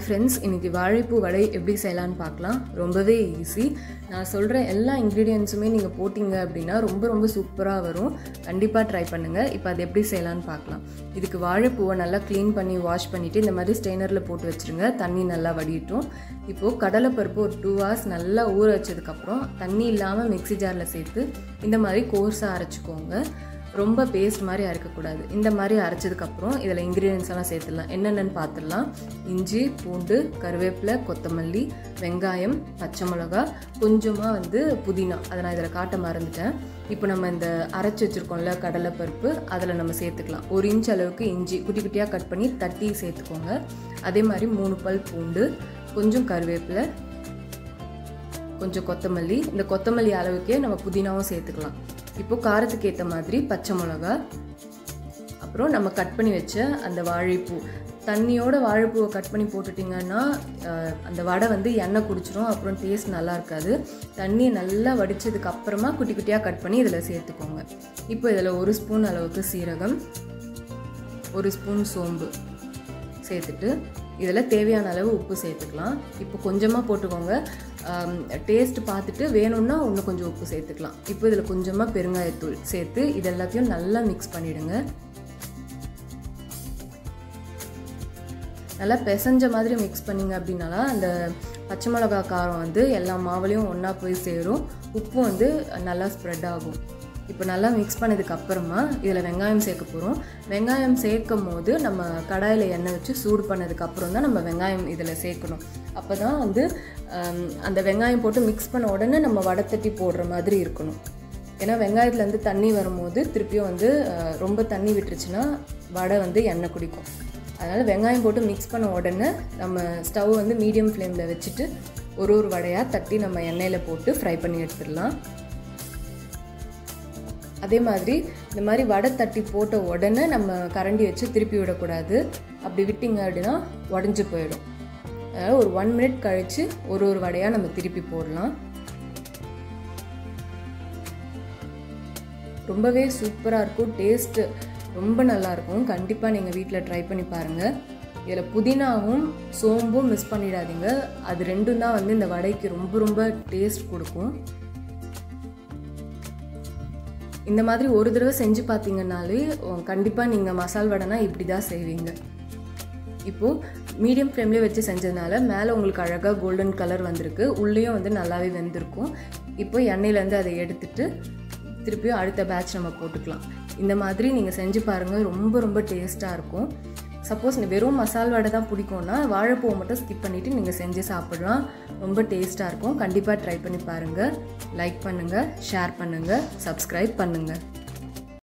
Friends, இன்றைக்கி வாழைப்பூ வடை எப்படி செய்யலான்னு பார்க்கலாம். ரொம்பவே ஈஸி. நான் சொல்கிற எல்லா இன்க்ரீடியன்ஸுமே நீங்கள் போட்டிங்க அப்படின்னா ரொம்ப சூப்பராக வரும். கண்டிப்பாக ட்ரை பண்ணுங்கள். இப்போ அது எப்படி செய்யலான்னு பார்க்கலாம். இதுக்கு வாழைப்பூவை நல்லா க்ளீன் பண்ணி வாஷ் பண்ணிவிட்டு இந்த மாதிரி ஸ்ட்ரெயினரில் போட்டு வச்சுருங்க. தண்ணி நல்லா வடியட்டும். இப்போது கடலைப்பருப்பு ஒரு 2 hours நல்லா ஊற வச்சதுக்கப்புறம் தண்ணி இல்லாமல் மிக்ஸி ஜாரில் சேர்த்து இந்த மாதிரி கோர்ஸாக அரைச்சிக்கோங்க. ரொம்ப பேஸ்ட் மாதிரி அரைக்கக்கூடாது. இந்த மாதிரி அரைச்சதுக்கப்புறம் இதில் இன்க்ரீடியன்ஸ் எல்லாம் சேர்த்துடலாம். என்னென்னு பார்த்துடலாம். இஞ்சி, பூண்டு, கருவேப்பிலை, கொத்தமல்லி, வெங்காயம், பச்சை மிளகா, கொஞ்சமாக புதினா. அதை நான் இதில் காட்ட மறந்துட்டேன். இப்போ நம்ம இந்த அரைச்சி வச்சுருக்கோம்ல கடலைப்பருப்பு, அதில் நம்ம சேர்த்துக்கலாம். 1 inch அளவுக்கு இஞ்சி குட்டி குட்டியாக கட் பண்ணி தட்டி சேர்த்துக்கோங்க. அதே மாதிரி 3 பல் பூண்டு, கொஞ்சம் கருவேப்பிலை, கொஞ்சம் கொத்தமல்லி. இந்த கொத்தமல்லி அளவுக்கே நம்ம புதினாவும் சேர்த்துக்கலாம். இப்போது காரத்துக்கு ஏற்ற மாதிரி பச்சை மிளகா, அப்புறம் நம்ம கட் பண்ணி வச்ச அந்த வாழைப்பூ. தண்ணியோட வாழைப்பூவை கட் பண்ணி போட்டுட்டிங்கன்னா அந்த வடை எண்ணெய் குடிச்சிரும், அப்புறம் டேஸ்ட் நல்லா இருக்காது. தண்ணியை நல்லா வடித்ததுக்கு அப்புறமா குட்டி குட்டியாக கட் பண்ணி இதில் சேர்த்துக்கோங்க. இப்போ இதில் 1 ஸ்பூன் அளவுக்கு சீரகம், 1 ஸ்பூன் சோம்பு சேர்த்துட்டு இதில் தேவையான அளவு உப்பு சேர்த்துக்கலாம். இப்போ கொஞ்சமாக போட்டுக்கோங்க. டேஸ்ட் பார்த்துட்டு வேணும்னா இன்னும் கொஞ்சம் உப்பு சேர்த்துக்கலாம். இப்போ இதில் கொஞ்சமாக பெருங்காயத்தூள் சேர்த்து இது எல்லாத்தையும் நல்லா மிக்ஸ் பண்ணிவிடுங்க. நல்லா பிசைஞ்ச மாதிரி மிக்ஸ் பண்ணிங்க அப்படின்னால அந்த பச்சை மிளகா காரம் எல்லா மாவுலையும் ஒன்றா போய் சேரும். உப்பும் நல்லா ஸ்ப்ரெட் ஆகும். இப்போ நல்லா மிக்ஸ் பண்ணதுக்கப்புறமா இதில் வெங்காயம் சேர்க்க போகிறோம். வெங்காயம் சேர்க்கும் போது நம்ம கடாயில் எண்ணெய் வச்சு சூடு பண்ணதுக்கப்புறம் தான் நம்ம வெங்காயம் இதில் சேர்க்கணும். அப்போ தான் அந்த வெங்காயம் போட்டு மிக்ஸ் பண்ண உடனே நம்ம வடை தட்டி போடுற மாதிரி இருக்கணும். ஏன்னா வெங்காயத்துலேருந்து தண்ணி வரும்போது திருப்பியும் ரொம்ப தண்ணி விட்டுருச்சுன்னா வடை எண்ணெய் குடிக்கும். அதனால் வெங்காயம் போட்டு மிக்ஸ் பண்ண உடனே நம்ம ஸ்டவ் மீடியம் ஃப்ளேமில் வச்சுட்டு ஒரு வடையாக தட்டி நம்ம எண்ணெயில் போட்டு ஃப்ரை பண்ணி எடுத்துடலாம். அதே மாதிரி இந்த மாதிரி வடை தட்டி போட்ட உடனே நம்ம கரண்டி வச்சு திருப்பி விடக்கூடாது. அப்படி விட்டிங்க அப்படின்னா உடஞ்சி போயிடும். அதனால் ஒரு 1 minute கழித்து ஒரு வடையாக நம்ம திருப்பி போடலாம். ரொம்பவே சூப்பராக இருக்கும். டேஸ்ட்டு ரொம்ப நல்லாயிருக்கும். கண்டிப்பாக நீங்கள் வீட்டில் ட்ரை பண்ணி பாருங்கள். இதில் புதினாவும் சோம்பும் மிஸ் பண்ணிடாதீங்க. அது ரெண்டும் தான் இந்த வடைக்கு ரொம்ப டேஸ்ட் கொடுக்கும். இந்த மாதிரி ஒரு தடவை செஞ்சு பார்த்தீங்கன்னாலே கண்டிப்பாக நீங்கள் மசால் வடைனா இப்படி தான் செய்வீங்க. இப்போது மீடியம் ஃப்ளேம்லேயே வச்சு செஞ்சதுனால மேலே உங்களுக்கு அழகாக கோல்டன் கலர் வந்திருக்கு. உள்ளேயும் நல்லாவே வெந்திருக்கும். இப்போ எண்ணெயிலேருந்து அதை எடுத்துட்டு திருப்பியும் அடுத்த பேட்ச் நம்ம போட்டுக்கலாம். இந்த மாதிரி நீங்கள் செஞ்சு பாருங்கள். ரொம்ப டேஸ்ட்டாக இருக்கும். சப்போஸ் வெறும் மசால் வடை தான் பிடிக்கும்னா வாழைப்பூவை மட்டும் ஸ்கிப் பண்ணிவிட்டு நீங்கள் செஞ்சு சாப்பிட்லாம். ரொம்ப டேஸ்ட்டாக இருக்கும். கண்டிப்பாக ட்ரை பண்ணி பாருங்கள். லைக் பண்ணுங்கள், ஷேர் பண்ணுங்கள், சப்ஸ்கிரைப் பண்ணுங்கள்.